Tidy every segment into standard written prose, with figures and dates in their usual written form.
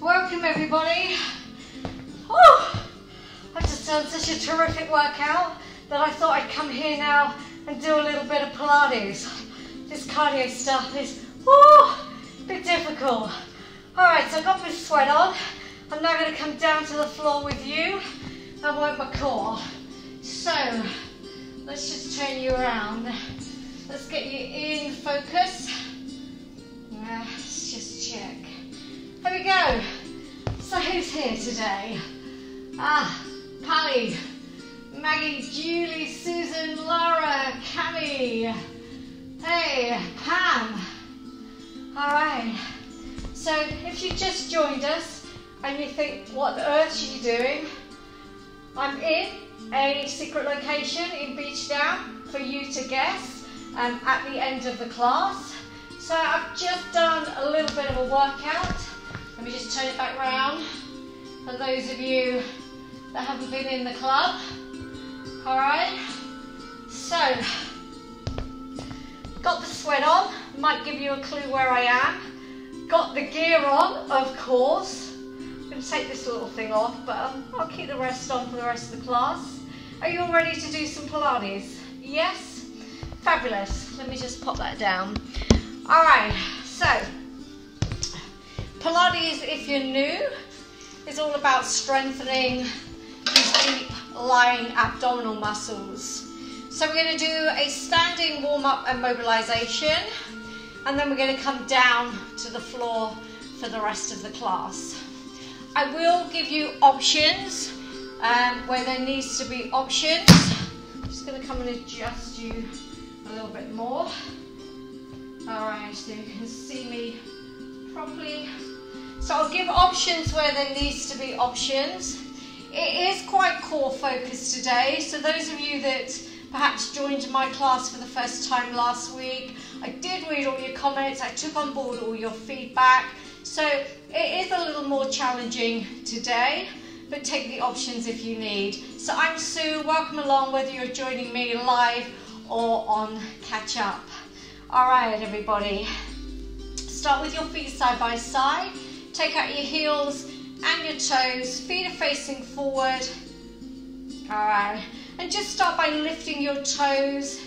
Welcome everybody. Oh, I've just done such a terrific workout that I thought I'd come here now and do a little bit of Pilates. This cardio stuff is a bit difficult. Alright, so I've got my sweat on. I'm now going to come down to the floor with you and work my core. So, let's just turn you around. Let's get you in focus. Let's just check. Here we go. So who's here today? Pally, Maggie, Julie, Susan, Laura, Cammy. Hey, Pam. Alright. So if you just joined us and you think, what on earth are you doing? I'm in a secret location in Beechdown for you to guess at the end of the class. So I've just done a little bit of a workout. Let me just turn it back round for those of you that haven't been in the club. Alright, so got the sweat on, might give you a clue where I am. Got the gear on, of course. I'm going to take this little thing off, but I'll keep the rest on for the rest of the class. Are you all ready to do some Pilates? Yes? Fabulous. Let me just pop that down. Alright, so Pilates, if you're new, is all about strengthening these deep lying abdominal muscles. So we're going to do a standing warm-up and mobilization, and then we're going to come down to the floor for the rest of the class. I will give you options where there needs to be options. I'm just going to come and adjust you a little bit more. Alright, so you can see me properly. So I'll give options where there needs to be options. It is quite core focused today, so those of you that perhaps joined my class for the first time last week, I did read all your comments, I took on board all your feedback, so it is a little more challenging today, but take the options if you need. So I'm Sue, welcome along whether you're joining me live or on catch up. Alright everybody, start with your feet side by side, take out your heels and your toes, feet are facing forward. Alright, and just start by lifting your toes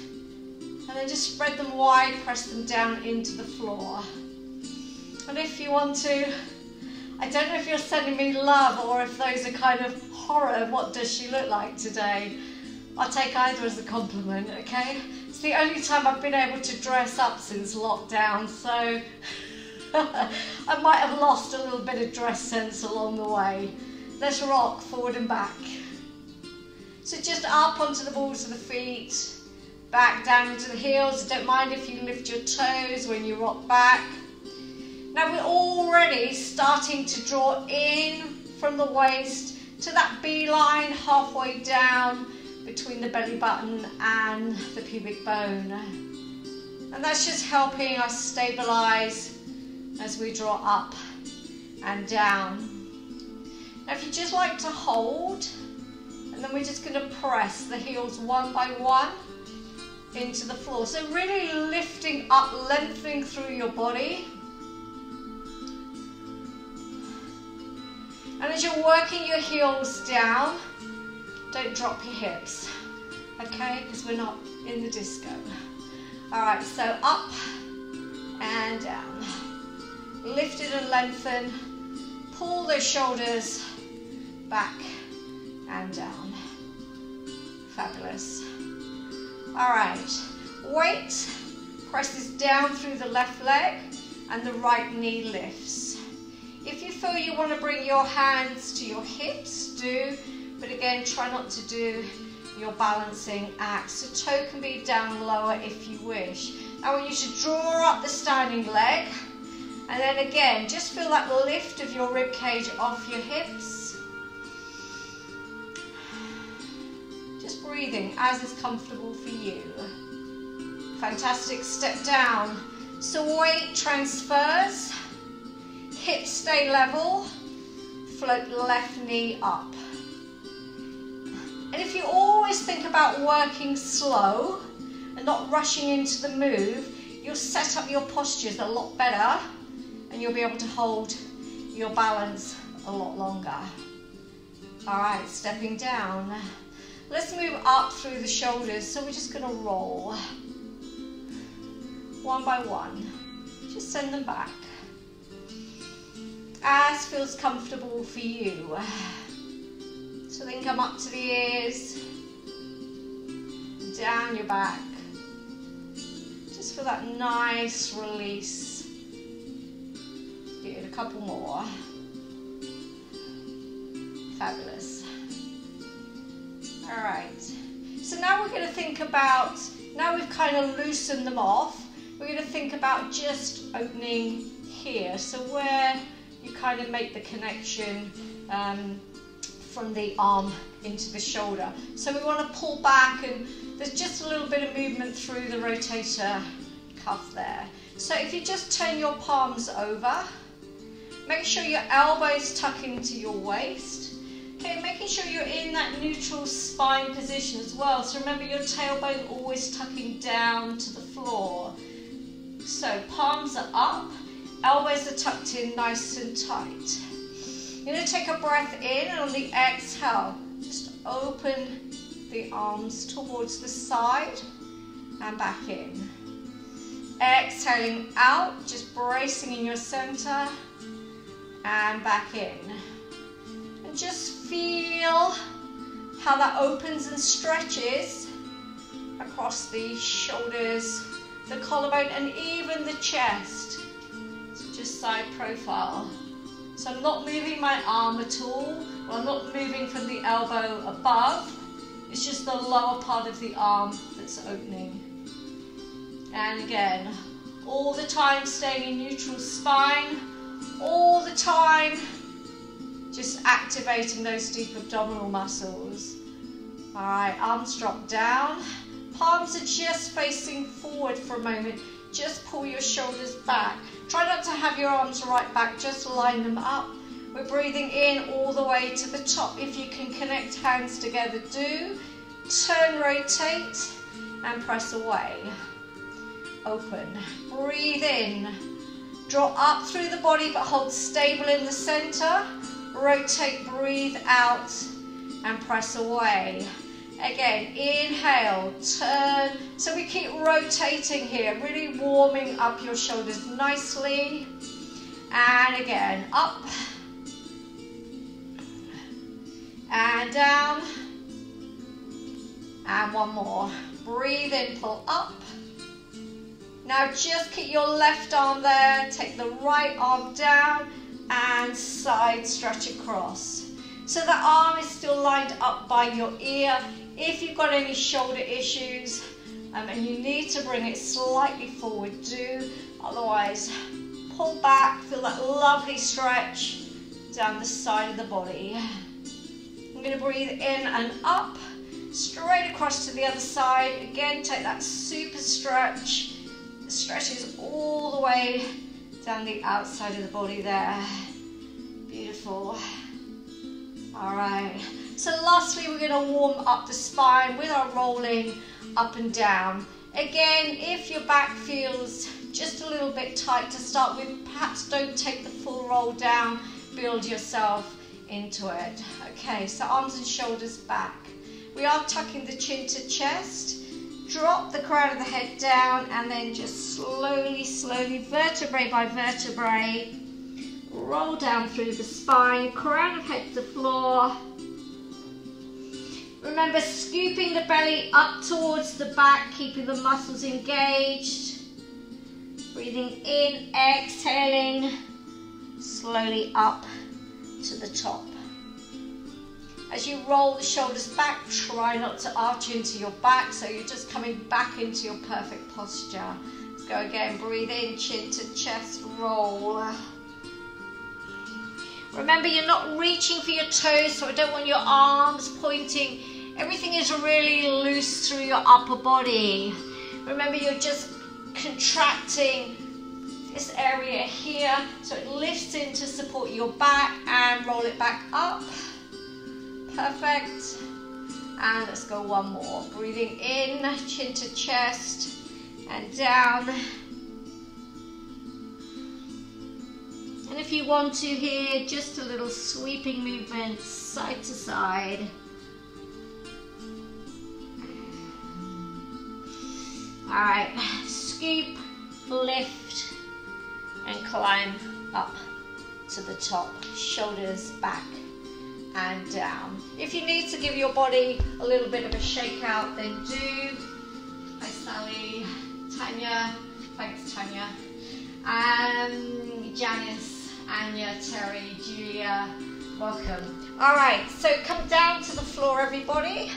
and then just spread them wide, press them down into the floor. And if you want to, I don't know if you're sending me love or if those are kind of horror, what does she look like today? I'll take either as a compliment, okay? It's the only time I've been able to dress up since lockdown, so I might have lost a little bit of dress sense along the way. Let's rock forward and back. So just up onto the balls of the feet, back down into the heels. Don't mind if you lift your toes when you rock back. Now we're already starting to draw in from the waist to that B-line halfway down between the belly button and the pubic bone. And that's just helping us stabilize as we draw up and down. Now if you just like to hold, and then we're just going to press the heels one by one into the floor. So really lifting up, lengthening through your body. And as you're working your heels down, don't drop your hips, okay? Because we're not in the disco. All right, so up and down. Lift it and lengthen. Pull those shoulders back and down. Fabulous. All right, weight presses down through the left leg and the right knee lifts. If you feel you want to bring your hands to your hips, do, but again, try not to do your balancing act. So toe can be down lower if you wish. I want you to draw up the standing leg, and then again, just feel that lift of your rib cage off your hips. Just breathing as is comfortable for you. Fantastic, step down. So weight transfers, hips stay level, float left knee up. And if you always think about working slow and not rushing into the move, you'll set up your postures a lot better and you'll be able to hold your balance a lot longer. All right, stepping down. Let's move up through the shoulders. So we're just going to roll one by one. Just send them back. As feels comfortable for you. So then come up to the ears, down your back. Just for that nice release. Good, a couple more. Fabulous. All right. So now we're going to think about, now we've kind of loosened them off, we're going to think about just opening here. So where you kind of make the connection from the arm into the shoulder. So we want to pull back, and there's just a little bit of movement through the rotator cuff there. So if you just turn your palms over, make sure your elbows tuck into your waist. Okay, making sure you're in that neutral spine position as well. So remember your tailbone always tucking down to the floor. So palms are up, elbows are tucked in nice and tight. You're going to take a breath in, and on the exhale, just open the arms towards the side and back in. Exhaling out, just bracing in your center and back in. And just feel how that opens and stretches across the shoulders, the collarbone, and even the chest. So just side profile. So I'm not moving my arm at all, or I'm not moving from the elbow above. It's just the lower part of the arm that's opening. And again, all the time staying in neutral spine, all the time just activating those deep abdominal muscles. All right, arms drop down. Palms are just facing forward for a moment. Just pull your shoulders back. Try not to have your arms right back, just line them up. We're breathing in all the way to the top. If you can connect hands together, do. Turn, rotate, and press away. Open. Breathe in. Draw up through the body, but hold stable in the center. Rotate, breathe out, and press away. Again, inhale, turn. So we keep rotating here, really warming up your shoulders nicely. And again, up. And down. And one more. Breathe in, pull up. Now just keep your left arm there. Take the right arm down and side stretch across. So the arm is still lined up by your ear. If you've got any shoulder issues and you need to bring it slightly forward, do. Otherwise, pull back, feel that lovely stretch down the side of the body. I'm going to breathe in and up, straight across to the other side. Again, take that super stretch. It stretches all the way down the outside of the body there. Beautiful. All right, so lastly, we're going to warm up the spine with our rolling up and down. Again, if your back feels just a little bit tight to start with, perhaps don't take the full roll down, build yourself into it. Okay, so arms and shoulders back. We are tucking the chin to chest. Drop the crown of the head down and then just slowly, vertebrae by vertebrae, roll down through the spine, crown of head to floor. Remember, scooping the belly up towards the back, keeping the muscles engaged. Breathing in, exhaling, slowly up to the top. As you roll the shoulders back, try not to arch into your back, so you're just coming back into your perfect posture. Let's go again, breathe in, chin to chest, roll. Remember, you're not reaching for your toes, so I don't want your arms pointing. Everything is really loose through your upper body. Remember, you're just contracting this area here, so it lifts in to support your back, and roll it back up. Perfect. And let's go one more. Breathing in, chin to chest, and down. And if you want to here, just a little sweeping movement side to side. All right, scoop, lift, and climb up to the top. Shoulders back and down. If you need to give your body a little bit of a shake out, then do. Hi Sally, Tanya, thanks Tanya, Janice, Anya, Terry, Julia, welcome. All right, so come down to the floor everybody.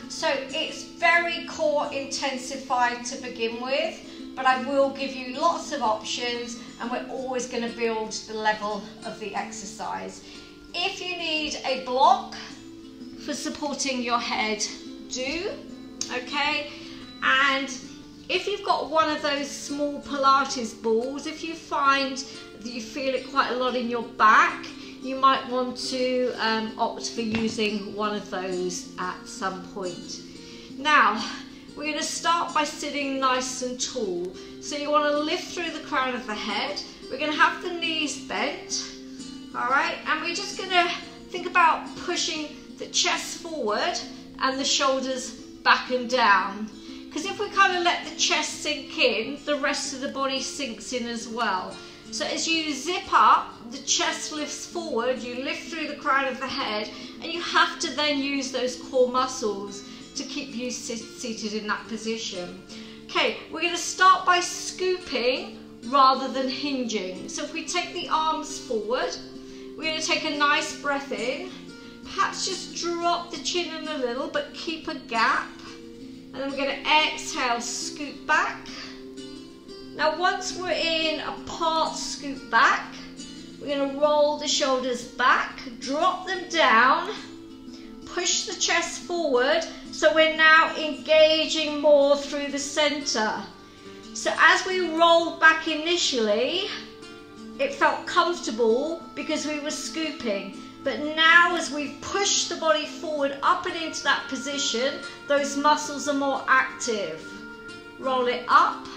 So it's very core intensified to begin with, but I will give you lots of options, and we're always going to build the level of the exercise. If you need a block for supporting your head, do, okay? And if you've got one of those small Pilates balls, if you find that you feel it quite a lot in your back, you might want to opt for using one of those at some point. Now, we're going to start by sitting nice and tall. So you want to lift through the crown of the head. We're going to have the knees bent. All right, and we're just going to think about pushing the chest forward and the shoulders back and down. Because if we kind of let the chest sink in, the rest of the body sinks in as well. So as you zip up, the chest lifts forward, you lift through the crown of the head, and you have to then use those core muscles to keep you seated in that position. Okay, we're going to start by scooping rather than hinging. So if we take the arms forward, we're going to take a nice breath in, perhaps just drop the chin in a little, but keep a gap. And then we're going to exhale, scoop back. Now once we're in a part scoop back, we're going to roll the shoulders back, drop them down, push the chest forward, so we're now engaging more through the center. So as we rolled back initially, it felt comfortable because we were scooping. But now as we push the body forward up and into that position, those muscles are more active. Roll it up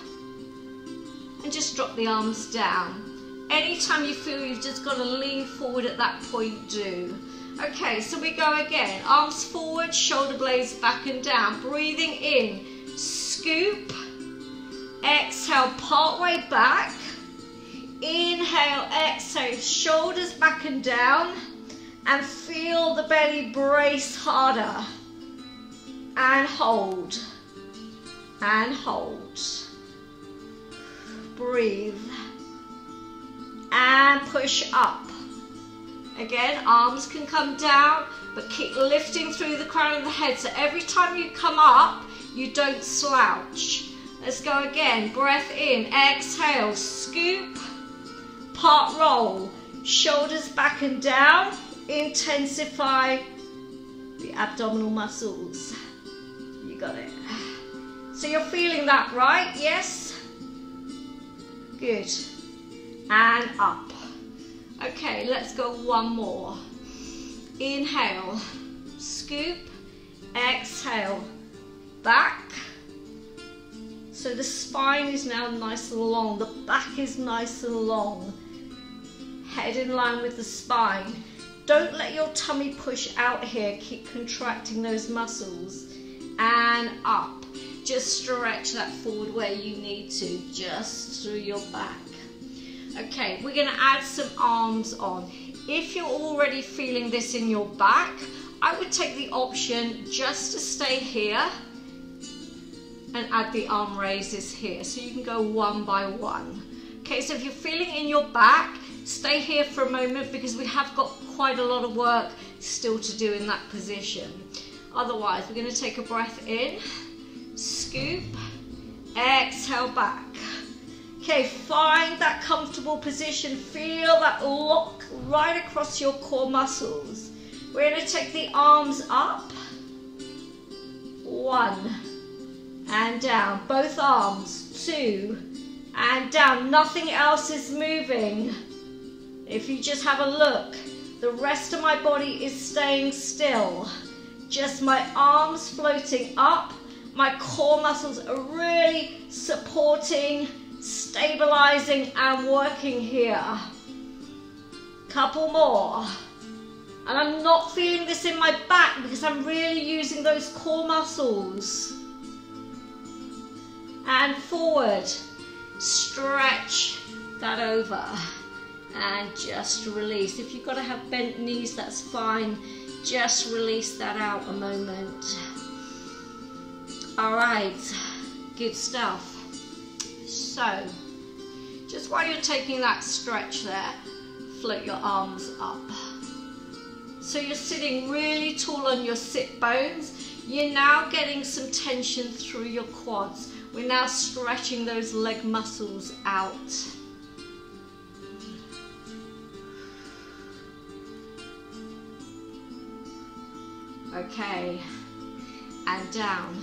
and just drop the arms down. Anytime you feel you've just got to lean forward at that point, do. Okay, so we go again. Arms forward, shoulder blades back and down. Breathing in, scoop. Exhale, part way back. Inhale, exhale, shoulders back and down. And feel the belly brace harder. And hold. And hold. Breathe. And push up. Again, arms can come down, but keep lifting through the crown of the head. So every time you come up, you don't slouch. Let's go again. Breath in, exhale, scoop, part roll, shoulders back and down. Intensify the abdominal muscles. You got it. So you're feeling that, right? Yes? Good. And up. Okay, let's go one more. Inhale, scoop, exhale, back. So the spine is now nice and long, the back is nice and long. Head in line with the spine. Don't let your tummy push out here, keep contracting those muscles. And up, just stretch that forward where you need to, just through your back. Okay, we're gonna add some arms on. If you're already feeling this in your back, I would take the option just to stay here and add the arm raises here. So you can go one by one. Okay, so if you're feeling in your back, stay here for a moment because we have got quite a lot of work still to do in that position. Otherwise, we're going to take a breath in, scoop, exhale back. Okay, find that comfortable position. Feel that lock right across your core muscles. We're going to take the arms up. 1 and down. Both arms. 2 and down. Nothing else is moving. If you just have a look, the rest of my body is staying still. Just my arms floating up. My core muscles are really supporting, stabilizing and working here. Couple more. And I'm not feeling this in my back because I'm really using those core muscles. And forward. Stretch that over. And just release. If you've got to have bent knees, that's fine. Just release that out a moment. All right, good stuff. So, just while you're taking that stretch there, float your arms up. So you're sitting really tall on your sit bones. You're now getting some tension through your quads. We're now stretching those leg muscles out. Okay, and down.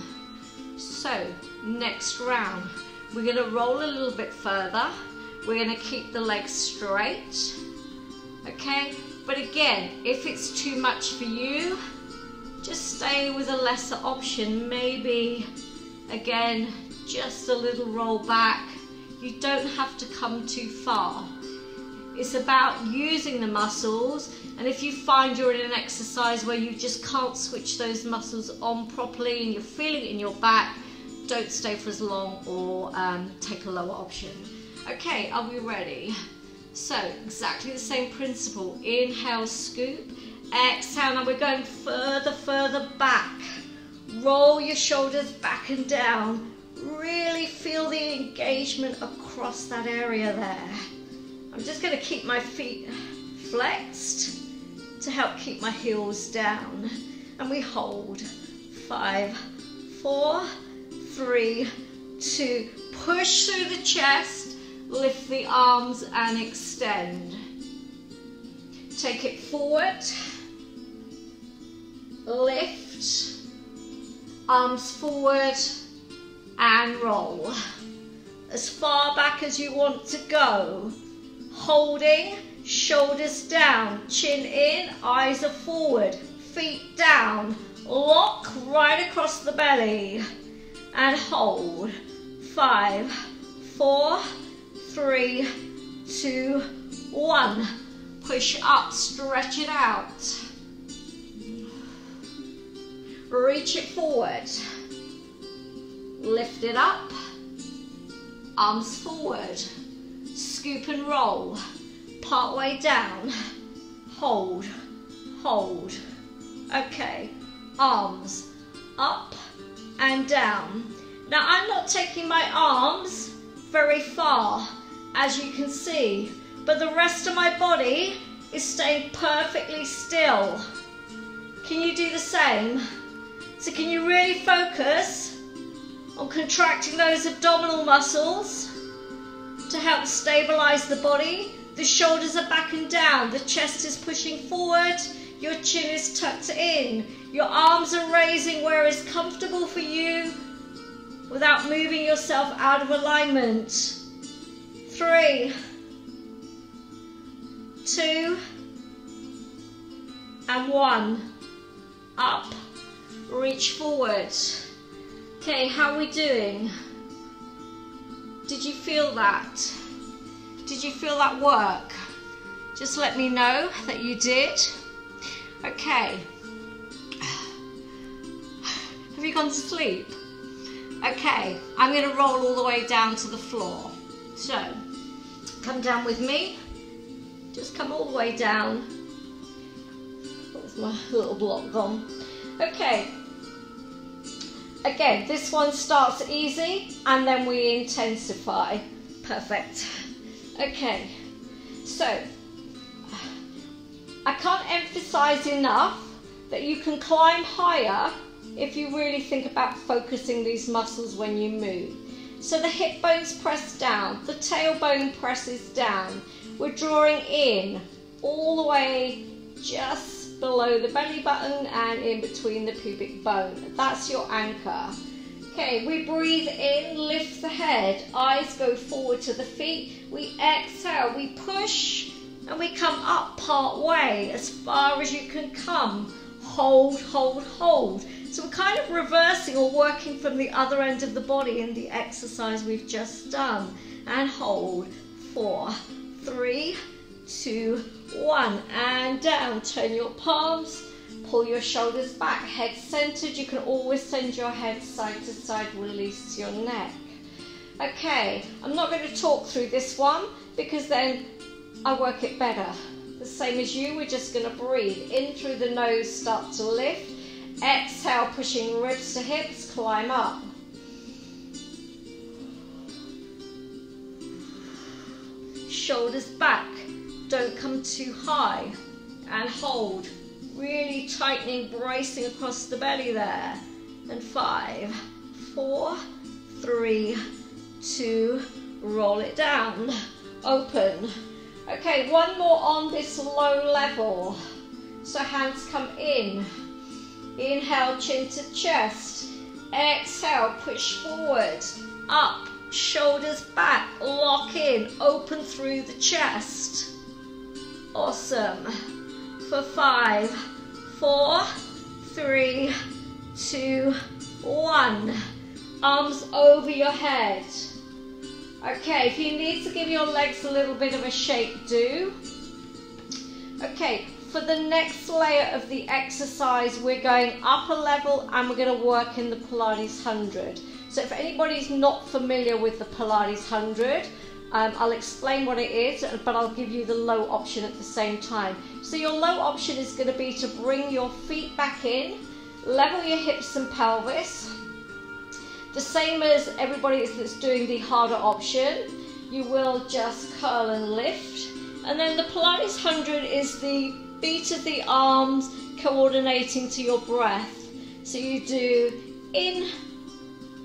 So, next round, we're going to roll a little bit further. We're going to keep the legs straight. Okay, but again, if it's too much for you, just stay with a lesser option. Maybe, again, just a little roll back. You don't have to come too far. It's about using the muscles, and if you find you're in an exercise where you just can't switch those muscles on properly and you're feeling it in your back, don't stay for as long or take a lower option. Okay, are we ready? So, exactly the same principle. Inhale, scoop. Exhale, and we're going further back. Roll your shoulders back and down. Really feel the engagement across that area there. I'm just going to keep my feet flexed to help keep my heels down. And we hold. 5, 4, 3, 2. Push through the chest. Lift the arms and extend. Take it forward. Lift. Arms forward and roll. As far back as you want to go. Holding, shoulders down, chin in, eyes are forward, feet down, lock right across the belly, and hold. 5, 4, 3, 2, 1. Push up, stretch it out. Reach it forward. Lift it up, arms forward. Scoop and roll, part way down, hold, hold. Okay, arms up and down. Now I'm not taking my arms very far, as you can see, but the rest of my body is staying perfectly still. Can you do the same? So can you really focus on contracting those abdominal muscles to help stabilize the body? The shoulders are back and down, the chest is pushing forward, your chin is tucked in, your arms are raising where is comfortable for you without moving yourself out of alignment. 3, 2, and 1. Up, reach forward. Okay, how are we doing? Did you feel that? Did you feel that work? Just let me know that you did. Okay. Have you gone to sleep? Okay, I'm going to roll all the way down to the floor. So, come down with me. Just come all the way down. Where's my little block gone? Okay. Again, this one starts easy and then we intensify. Perfect. Okay, so I can't emphasize enough that you can climb higher if you really think about focusing these muscles when you move. So the hip bones press down, the tailbone presses down. We're drawing in all the way just below the belly button and in between the pubic bone. That's your anchor. Okay, we breathe in, lift the head, eyes go forward to the feet. We exhale, we push, and we come up part way, as far as you can come. Hold, hold, hold. So we're kind of reversing or working from the other end of the body in the exercise we've just done. And hold. 4, 3, 2, 1. And down. Turn your palms. Pull your shoulders back. Head centered. You can always send your head side to side. Release your neck. Okay, I'm not going to talk through this one because then I work it better. The same as you, we're just going to breathe. In through the nose, start to lift. Exhale, pushing ribs to hips, climb up. Shoulders back, don't come too high. And hold, really tightening, bracing across the belly there. And 5, 4, 3, 2, roll it down. Open. Okay, one more on this low level. So hands come in. Inhale, chin to chest. Exhale, push forward. Up, shoulders back, lock in, open through the chest. Awesome. For 5, 4, 3, 2, 1. Arms over your head. Okay, if you need to give your legs a little bit of a shake, do. Okay, for the next layer of the exercise, we're going up a level and we're going to work in the Pilates 100. So if anybody's not familiar with the Pilates 100, I'll explain what it is, but I'll give you the low option at the same time. So your low option is going to be to bring your feet back in, level your hips and pelvis. The same as everybody that's doing the harder option, you will just curl and lift. And then the Pilates 100 is the beat of the arms coordinating to your breath. So you do in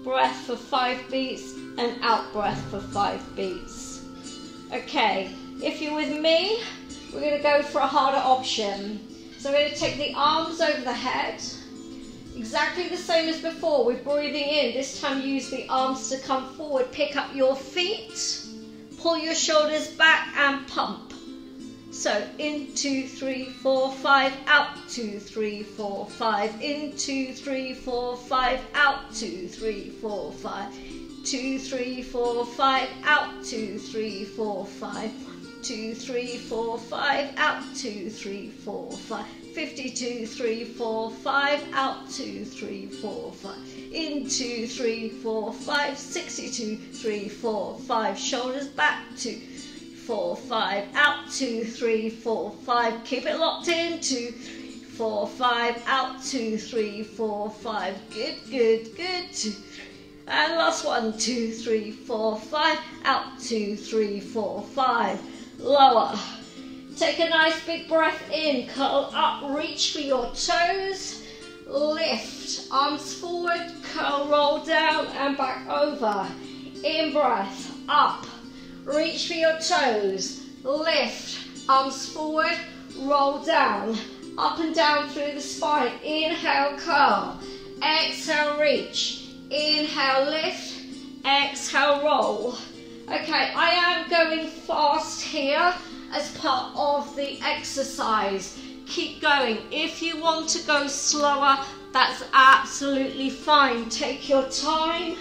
breath for 5 beats and out breath for 5 beats. Okay, if you're with me, we're going to go for a harder option. So we're going to take the arms over the head. Exactly the same as before, we're breathing in. This time use the arms to come forward. Pick up your feet, pull your shoulders back and pump. So in 2, 3, 4, 5, out 2, 3, 4, 5, in 2, 3, 4, 5, out 2, 3, 4, 5, 2, 3, 4, 5, out 2, 3, 4, 5, 2, 3, 4, 5, out 2, 3, 4, 5. 52, 3, 4, 5, out 2, 3, 4, 5, in 2, 3, 4, 5, 62, 3, 4, 5, shoulders back 2, 4, 5, out 2, 3, 4, 5, keep it locked in 2, 3, 4, 5, out 2, 3, 4, 5, good, good, good, 2, 3, and last one 2, 3, 4, 5, out 2, 3, 4, 5, lower. Take a nice big breath in, curl up, reach for your toes, lift, arms forward, curl, roll down and back over. In breath, up, reach for your toes, lift, arms forward, roll down, up and down through the spine. Inhale, curl, exhale, reach, inhale, lift, exhale, roll. Okay, I am going fast here as part of the exercise. keep going. If you want to go slower, that's absolutely fine. Take your time.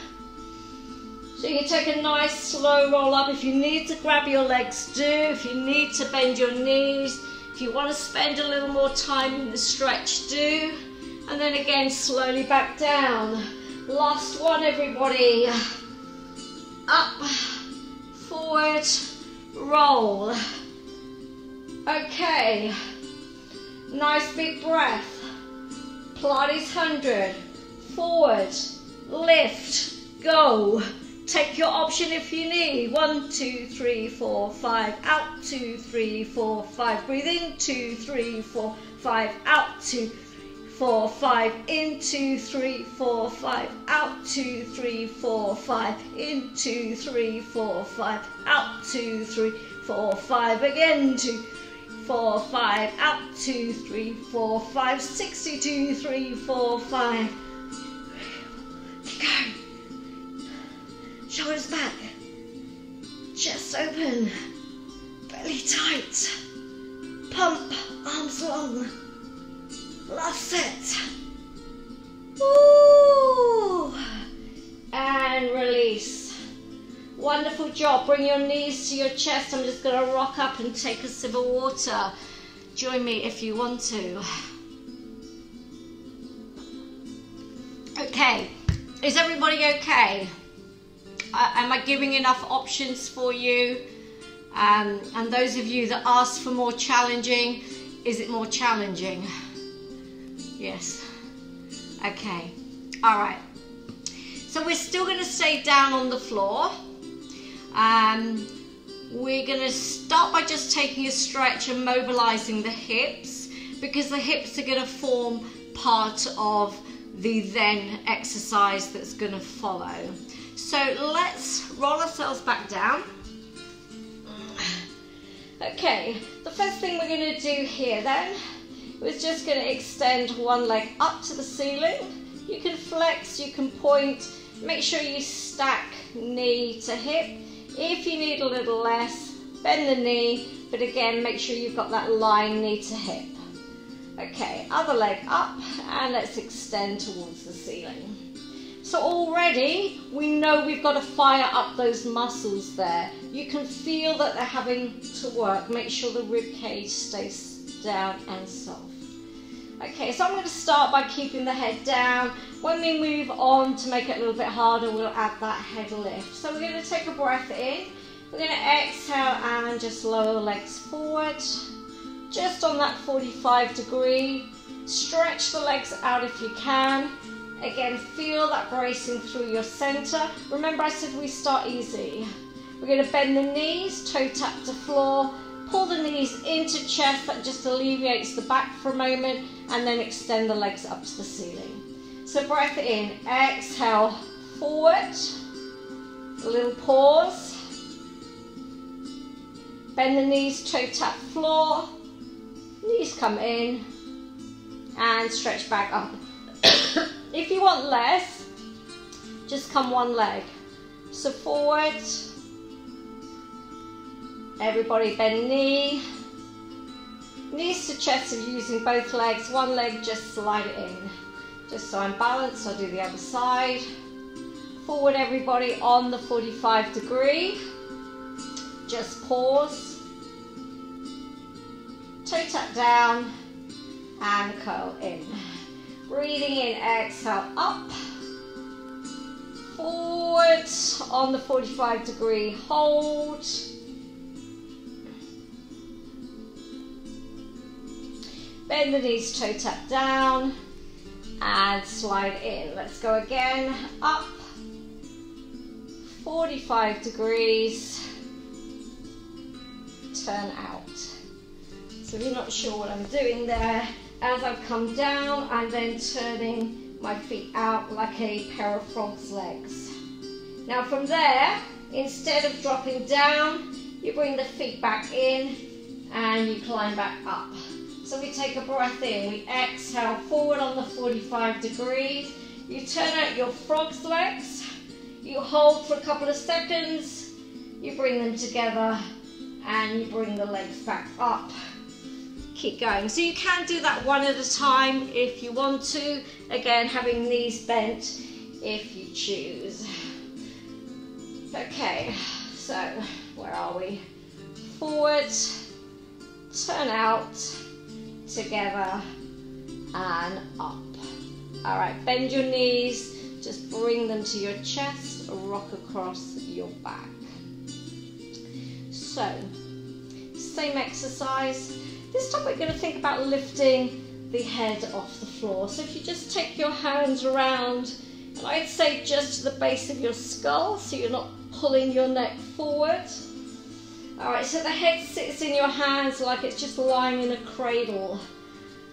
So you can take a nice slow roll up. If you need to grab your legs, do. If you need to bend your knees, if you want to spend a little more time in the stretch, do. And then again, slowly back down. Last one, everybody. Up, forward, roll. Okay. Nice big breath. Pilates 100. Forward, lift, go. Take your option if you need. 1, 2, 3, 4, 5. Out, 2, 3, 4, 5. Breathe in, 2, 3, 4, 5. Out, 2, 4, 5. In, 2, 3, 4, 5. Out, 2, 3, 4, 5. In, 2, 3, 4, 5. Out, 2, 3, 4, 5. Again, 2, 4, 5. Out, 2, 3, 4, 5. 62, 3, 4, 5. Keep going. Shoulders back, chest open, belly tight, pump, arms long. Last set. Woo! And release. Wonderful job. Bring your knees to your chest. I'm just going to rock up and take a sip of water. Join me if you want to. Okay, is everybody okay? Am I giving enough options for you? And those of you that asked for more challenging, is it more challenging? Yes. Okay. All right. So we're still going to stay down on the floor. We're going to start by just taking a stretch and mobilizing the hips, because the hips are going to form part of the then exercise that's going to follow. So let's roll ourselves back down. Okay, the first thing we're going to do here then is just going to extend one leg up to the ceiling. You can flex, you can point, make sure you stack knee to hip. If you need a little less, bend the knee, but again, make sure you've got that line knee to hip. Okay, other leg up, and let's extend towards the ceiling. So already we know we've got to fire up those muscles there. You can feel that they're having to work. Make sure the rib cage stays down and soft. Okay, so I'm going to start by keeping the head down. When we move on to make it a little bit harder, we'll add that head lift. So we're going to take a breath in. We're going to exhale and just lower the legs forward. Just on that 45 degree. Stretch the legs out if you can. Again, feel that bracing through your center. Remember I said we start easy. We're going to bend the knees, toe tap to floor, pull the knees into chest. That just alleviates the back for a moment, and then extend the legs up to the ceiling. So breath in, exhale, forward, a little pause. Bend the knees, toe tap floor, knees come in, and stretch back up. If you want less, just come one leg. So forward, everybody bend knee, knees to chest if you're using both legs, one leg just slide it in. Just so I'm balanced, I'll do the other side. Forward everybody on the 45 degree, just pause, toe tap down and curl in. Breathing in, exhale, up, forward on the 45 degree, hold, bend the knees, toe tap down, and slide in. Let's go again, up, 45 degrees, turn out. So if you're not sure what I'm doing there, as I've come down, I'm then turning my feet out like a pair of frog's legs. Now from there, instead of dropping down, you bring the feet back in and you climb back up. So we take a breath in, we exhale forward on the 45 degrees, you turn out your frog's legs, you hold for a couple of seconds, you bring them together and you bring the legs back up. keep going. So you can do that one at a time if you want to. Again, having knees bent if you choose. Okay, so where are we? Forward, turn out, together, and up. All right, bend your knees, just bring them to your chest, rock across your back. So, same exercise. This time we're going to think about lifting the head off the floor. So if you just take your hands around, and I'd say just to the base of your skull, so you're not pulling your neck forward. All right, so the head sits in your hands like it's just lying in a cradle.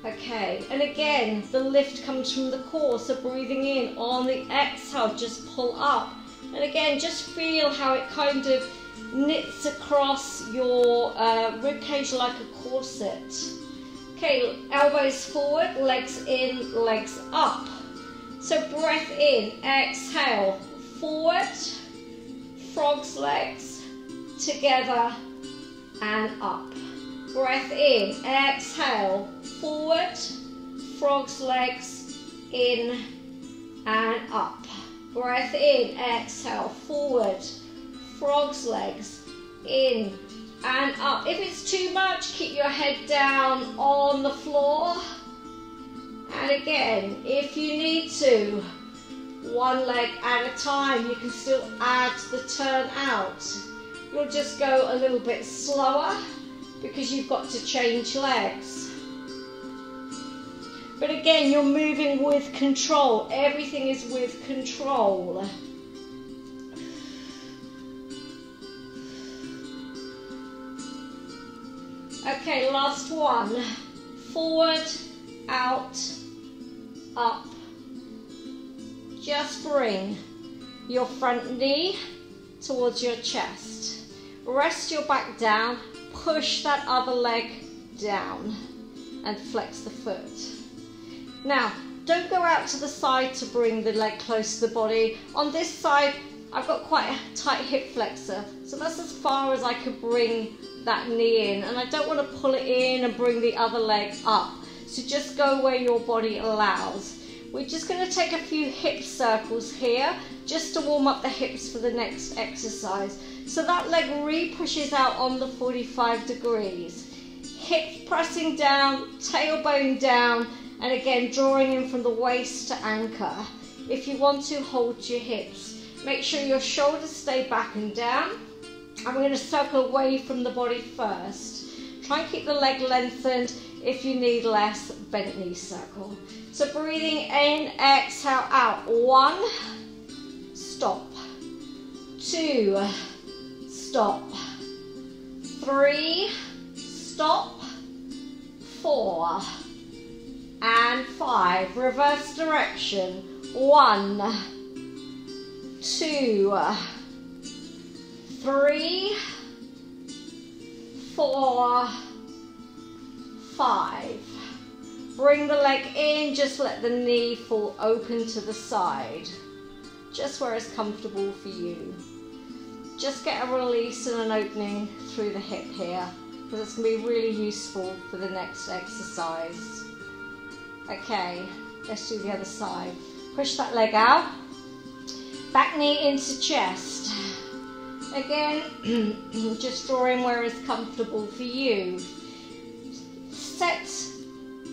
Okay, and again, the lift comes from the core, so breathing in, on the exhale, just pull up. And again, just feel how it kind of knits across your ribcage like a corset. Okay, elbows forward, legs in, legs up. So breath in, exhale, forward, frog's legs, together and up. Breath in, exhale, forward, frog's legs, in and up. Breath in, exhale, forward, frog's legs, in and up. If it's too much, keep your head down on the floor. And again, if you need to, one leg at a time, you can still add the turn out. You'll just go a little bit slower because you've got to change legs. But again, you're moving with control. Everything is with control. Okay, last one. Forward, out, up. Just bring your front knee towards your chest. Rest your back down. Push that other leg down and flex the foot. Now, don't go out to the side to bring the leg close to the body. On this side, I've got quite a tight hip flexor, so that's as far as I could bring that knee in, and I don't want to pull it in and bring the other leg up. So just go where your body allows. We're just going to take a few hip circles here, just to warm up the hips for the next exercise. So that leg really pushes out on the 45 degrees. Hips pressing down, tailbone down, and again drawing in from the waist to anchor. If you want to, hold your hips. Make sure your shoulders stay back and down. And we're going to circle away from the body first. Try and keep the leg lengthened. If you need less, bent knee circle. So breathing in, exhale out. 1, stop. 2, stop. 3, stop. 4 and 5. Reverse direction. 1, 2, 3, 4, 5. Bring the leg in, just let the knee fall open to the side, just where it's comfortable for you. Just get a release and an opening through the hip here, because it's going to be really useful for the next exercise. Okay, let's do the other side. Push that leg out, back knee into chest. Again, just drawing where it's comfortable for you. Set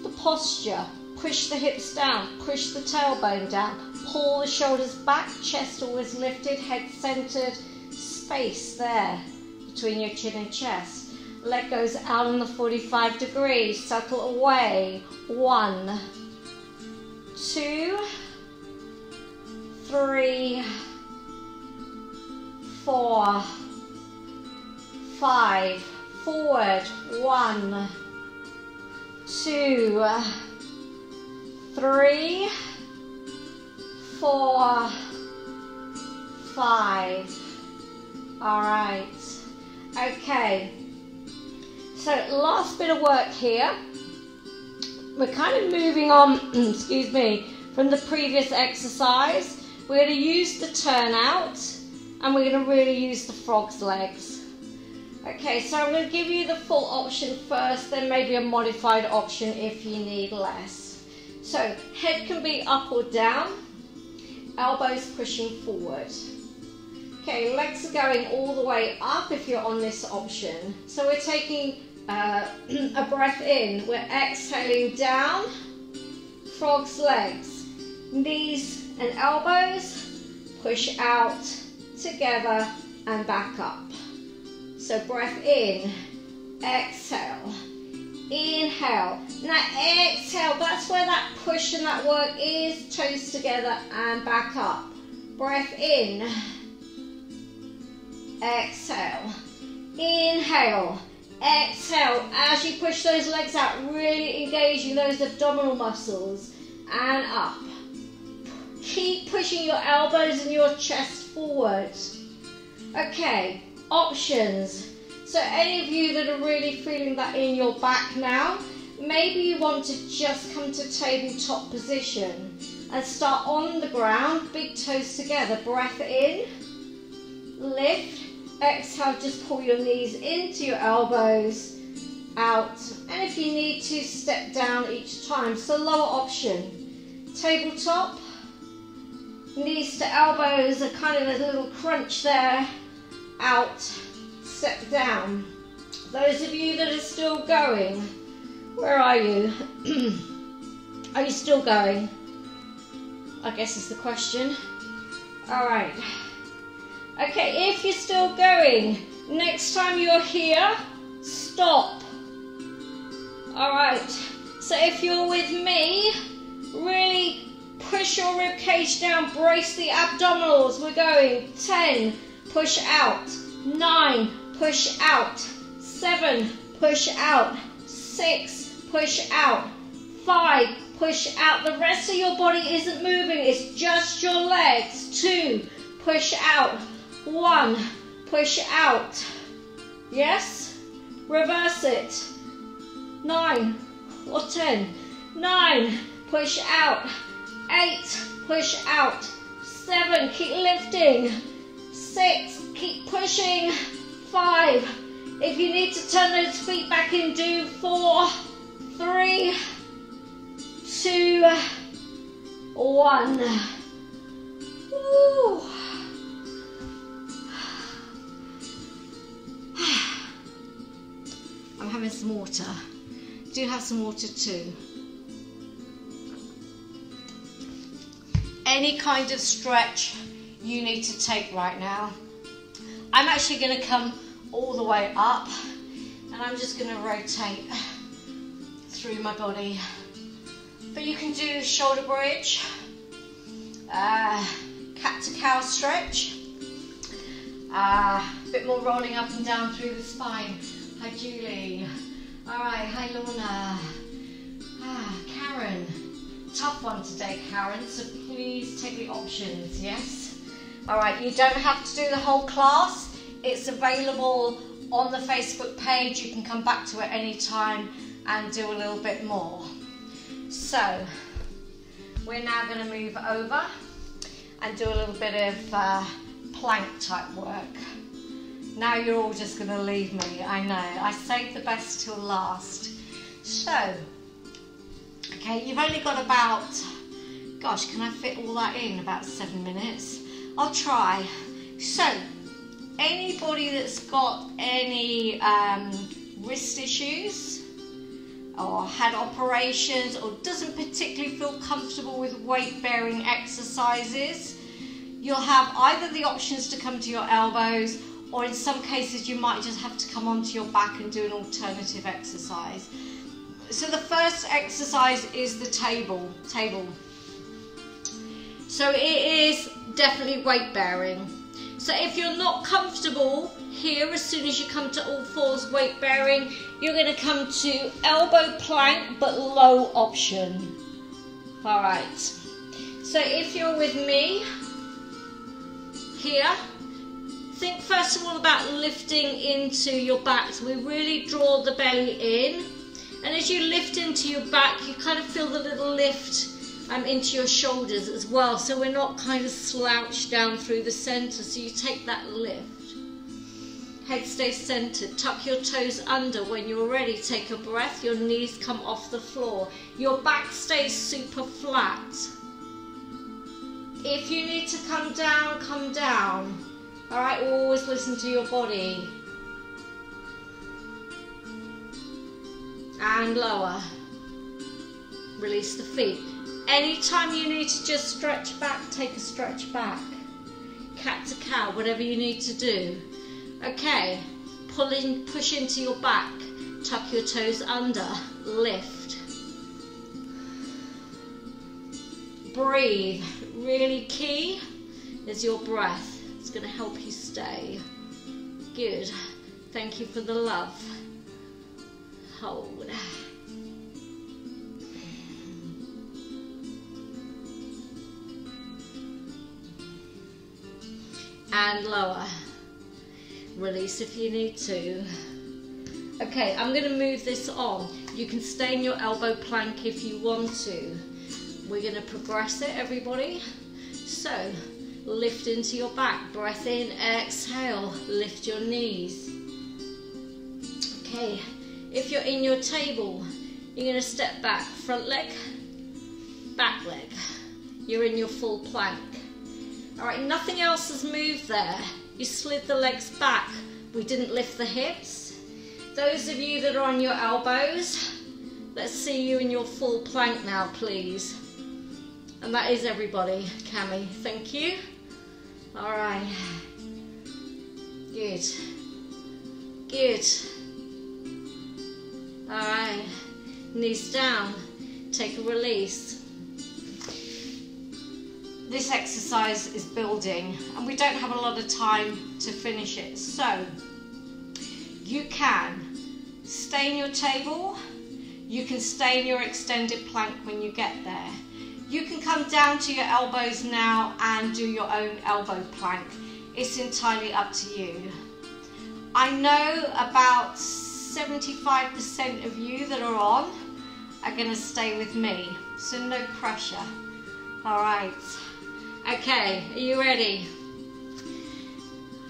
the posture, push the hips down, push the tailbone down, pull the shoulders back, chest always lifted, head centered, space there between your chin and chest. Leg goes out on the 45 degrees, circle away. 1, 2, 3, 4, 5, forward. 1, 2, 3, 4, 5. All right. Okay. So last bit of work here. We're kind of moving on, excuse me, from the previous exercise. We're going to use the turnout, and we're going to really use the frog's legs. Okay, so I'm going to give you the full option first, then maybe a modified option if you need less. So head can be up or down, elbows pushing forward. Okay, legs are going all the way up if you're on this option. So we're taking a breath in, we're exhaling down, frog's legs, knees and elbows, push out, together and back up. So breath in, exhale, inhale. Now exhale, that's where that push and that work is, toes together and back up. Breath in, exhale, inhale, exhale. As you push those legs out, really engaging those abdominal muscles and up. Keep pushing your elbows and your chest forward. Okay, options. So any of you that are really feeling that in your back now, maybe you want to just come to tabletop position and start on the ground, big toes together. Breath in, lift, exhale, just pull your knees into your elbows, out. And if you need to, step down each time. So lower option, tabletop, knees to elbows, a kind of a little crunch there, out, step down. Those of you that are still going, where are you? Are you still going? I guess is the question. All right. Okay, if you're still going, next time you're here, stop. All right. So if you're with me, really push your rib cage down, brace the abdominals. We're going 10, push out, 9, push out, 7, push out, 6, push out, 5, push out. The rest of your body isn't moving, it's just your legs. 2, push out, 1, push out. Yes? Reverse it. 9 or 10. 9, push out. 8, push out. 7, keep lifting. 6, keep pushing. 5, if you need to turn those feet back in, do. 4, 3, 2, 1. Woo. I'm having some water. Do have some water too. Any kind of stretch you need to take right now. I'm actually going to come all the way up and I'm just going to rotate through my body. But you can do shoulder bridge, cat to cow stretch, a bit more rolling up and down through the spine. Hi Julie. Alright, hi Lorna. Karen. Tough one today, Karen, so please take the options, yes? Alright, you don't have to do the whole class. It's available on the Facebook page. You can come back to it any time and do a little bit more. So, we're now going to move over and do a little bit of plank type work. Now you're all just going to leave me, I know. I saved the best till last. So, okay, you've only got about, gosh, can I fit all that in about 7 minutes? I'll try. So, anybody that's got any wrist issues or had operations or doesn't particularly feel comfortable with weight-bearing exercises, you'll have either the options to come to your elbows, or in some cases you might just have to come onto your back and do an alternative exercise. So the first exercise is the table. So it is definitely weight bearing. So if you're not comfortable here, as soon as you come to all fours weight bearing, you're going to come to elbow plank but low option. All right. So if you're with me here, think first of all about lifting into your back. So we really draw the belly in, and as you lift into your back, you kind of feel the little lift into your shoulders as well, so we're not kind of slouched down through the center, so you take that lift. Head stays centered. Tuck your toes under. When you're ready, take a breath. Your knees come off the floor. Your back stays super flat. If you need to come down, come down. All right, always listen to your body. And lower. Release the feet. Anytime you need to just stretch back, take a stretch back. Cat to cow, whatever you need to do. Okay, pull in, push into your back. Tuck your toes under. Lift. Breathe. Really key is your breath. It's going to help you stay. Good. Thank you for the love. Hold. And lower. Release if you need to. Okay, I'm going to move this on. You can stay in your elbow plank if you want to. We're going to progress it, everybody. So, lift into your back. Breath in, exhale. Lift your knees. Okay, if you're in your table, you're going to step back. Front leg, back leg. You're in your full plank. All right, nothing else has moved there. You slid the legs back. We didn't lift the hips. Those of you that are on your elbows, let's see you in your full plank now, please. And that is everybody. Cami, thank you. All right. Good. Good. All right. Knees down. Take a release. This exercise is building and we don't have a lot of time to finish it. So you can stay in your table. You can stay in your extended plank when you get there. You can come down to your elbows now and do your own elbow plank. It's entirely up to you. I know about 75% of you that are on are going to stay with me, so no pressure. All right. Okay, are you ready?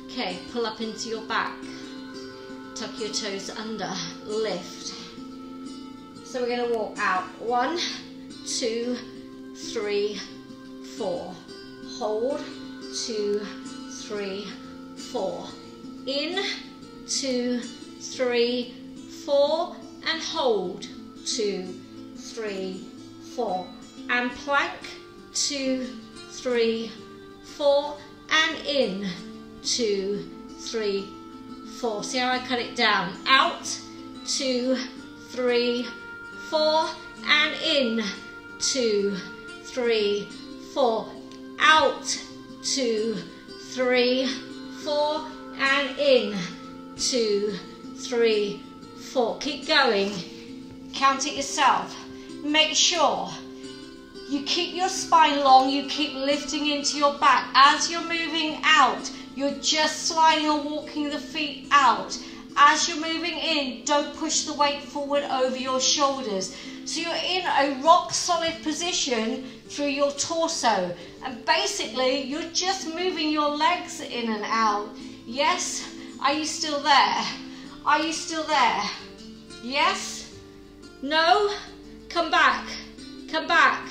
Okay, pull up into your back. Tuck your toes under, lift. So we're going to walk out. 1, 2, 3, 4. Hold. 2, 3, 4. In, 2, 3, 4. And hold. 2, 3, 4. And plank. 2, 3, 4. And in. 2, 3, 4. See how I cut it down? Out. 2, 3, 4. And in. 2, 3, 4. Out. 2, 3, 4. And in. 2, 3, 4. Keep going. Count it yourself. Make sure you keep your spine long. You keep lifting into your back. As you're moving out, you're just sliding or walking the feet out. As you're moving in, don't push the weight forward over your shoulders. So you're in a rock solid position through your torso. And basically, you're just moving your legs in and out. Yes? Are you still there? Are you still there? Yes? No? Come back. Come back.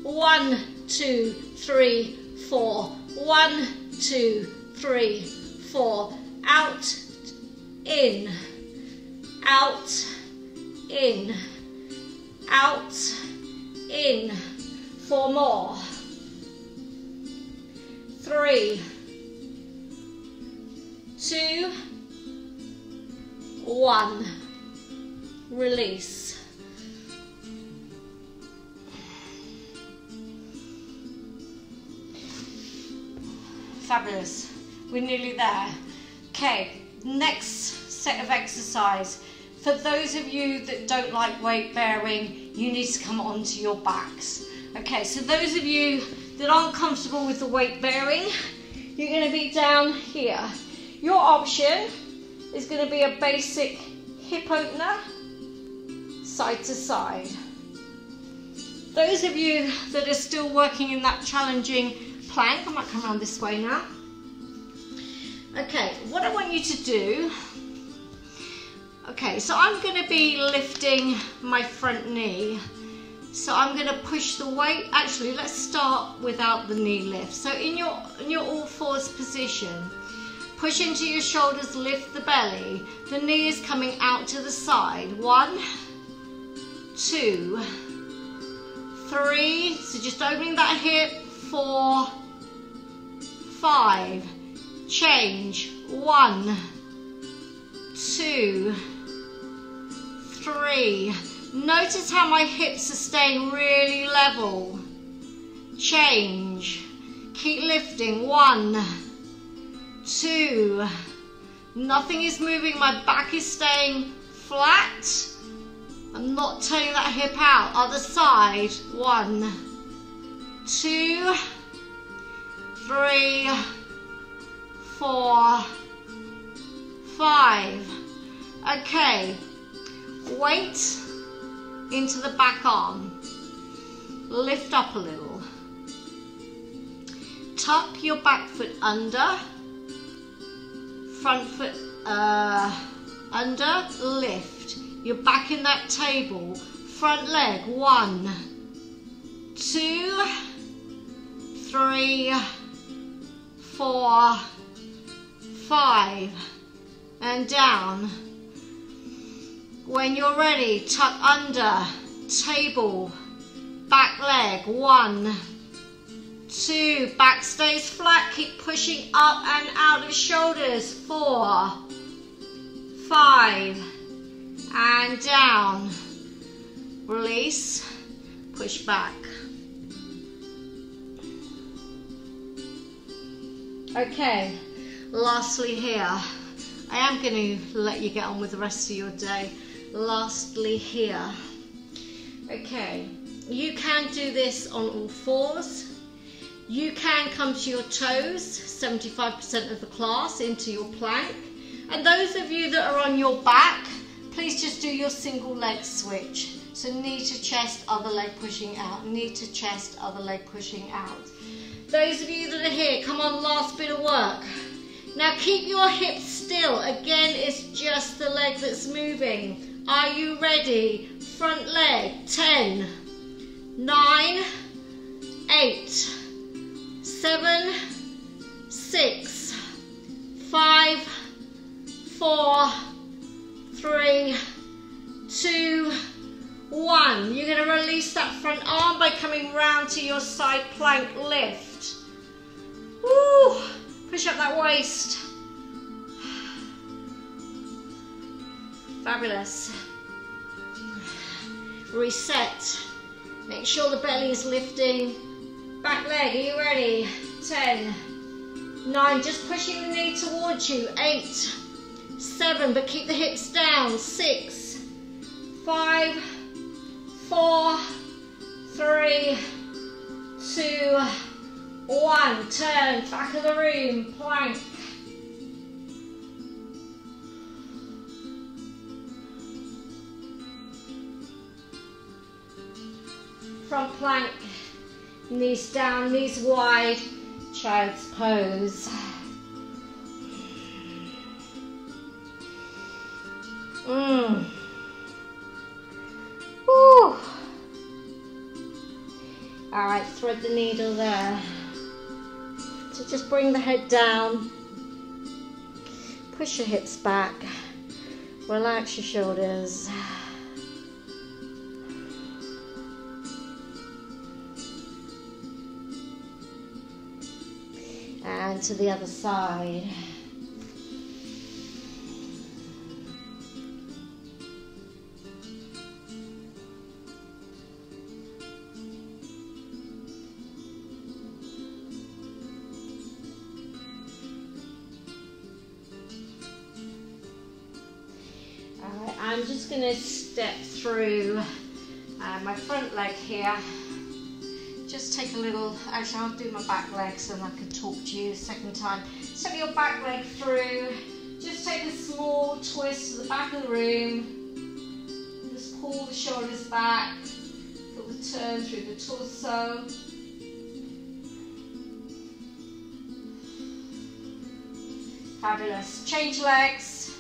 1, 2, 3, 4. 1, 2, 3, 4. Out. In. Out. In. Out. In. 4 more. 3, 2, 1. Release. Fabulous. We're nearly there. Okay, next set of exercise. For those of you that don't like weight bearing, you need to come onto your backs. Okay, so those of you that aren't comfortable with the weight bearing, you're going to be down here. Your option is going to be a basic hip opener, side to side. Those of you that are still working in that challenging plank, I might come around this way now. Okay, what I want you to do, okay, so I'm going to be lifting my front knee. So I'm going to push the weight. Actually, let's start without the knee lift. So in your all fours position, push into your shoulders, lift the belly. The knee is coming out to the side. 1, 2, 3. So just opening that hip. 4, 5. Change. 1, 2, 3. Notice how my hips are staying really level. Change. Keep lifting. 1, 2. Nothing is moving. My back is staying flat. I'm not turning that hip out. Other side. 1, 2, 3, 4, 5. Okay. Weight into the back arm. Lift up a little. Tuck your back foot under. Front foot under. Lift. You're back in that table. Front leg. 1, 2, 3, 4, 5. And down. When you're ready, tuck under, table, back leg. 1, 2, back stays flat, keep pushing up and out of shoulders. 4, 5, and down. Release, push back. Okay, lastly here, I am going to let you get on with the rest of your day. Lastly here, okay, you can do this on all fours. You can come to your toes 75% of the class into your plank, and those of you that are on your back, please just do your single leg switch. So knee to chest, other leg pushing out, knee to chest, other leg pushing out. Those of you that are here, come on, last bit of work. Now keep your hips still. Again, it's just the leg that's moving. Are you ready? Front leg. 10, 9, 8, 7, 6, 5, 4, 3, 2, 1. You're going to release that front arm by coming round to your side plank lift. Woo! Push up that waist. Fabulous. Reset. Make sure the belly is lifting. Back leg, are you ready? 10, 9, just pushing the knee towards you. 8, 7, but keep the hips down. 6, 5, 4, 3, 2, 1. Turn, back of the room, plank. Front plank, knees down, knees wide, child's pose. Woo. All right, thread the needle there. So just bring the head down, push your hips back, relax your shoulders. And to the other side. Alright, I'm just going to step through my front leg here. Just take a little, actually I'll do my back leg so then I can talk to you a second time. Step your back leg through, just take a small twist to the back of the room. Just pull the shoulders back, feel the turn through the torso. Fabulous. Change legs.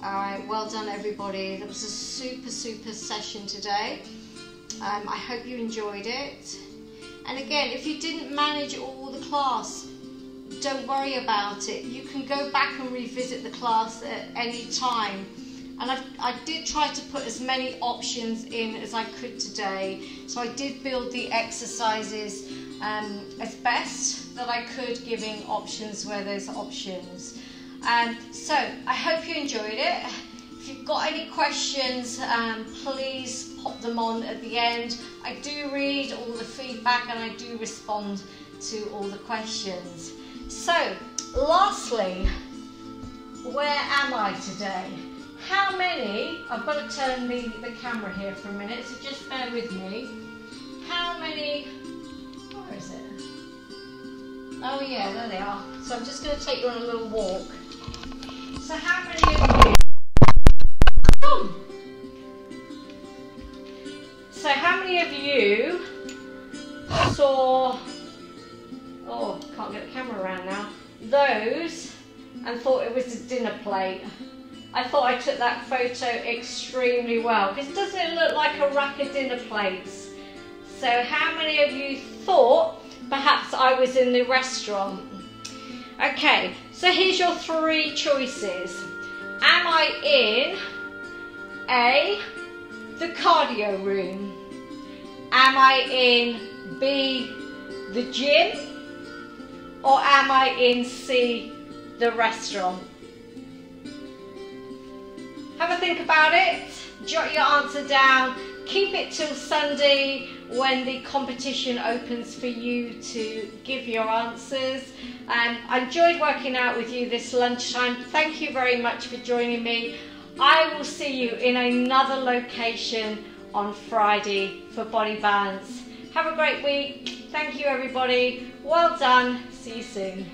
Alright, well done everybody. That was a super session today. I hope you enjoyed it. And again, if you didn't manage all the class, don't worry about it. You can go back and revisit the class at any time. And I did try to put as many options in as I could today. So I did build the exercises as best that I could, giving options where there's options. So I hope you enjoyed it. If you've got any questions, please pop them on at the end. I do read all the feedback and I do respond to all the questions. So lastly, where am I today? How many, I've got to turn the camera here for a minute, so just bear with me. How many, where is it? Oh yeah, there they are. So I'm just going to take you on a little walk. So how many of you, so how many of you saw, oh, can't get the camera around now, those and thought it was a dinner plate? I thought I took that photo extremely well, because doesn't it look like a rack of dinner plates? So how many of you thought perhaps I was in the restaurant? Okay, so here's your three choices. Am I in A, the cardio room? Am I in B, the gym? Or am I in C, the restaurant? Have a think about it, jot your answer down, keep it till Sunday when the competition opens for you to give your answers. I enjoyed working out with you this lunchtime. Thank you very much for joining me. I will see you in another location on Friday for body balance. Have a great week. Thank you everybody. Well done. See you soon.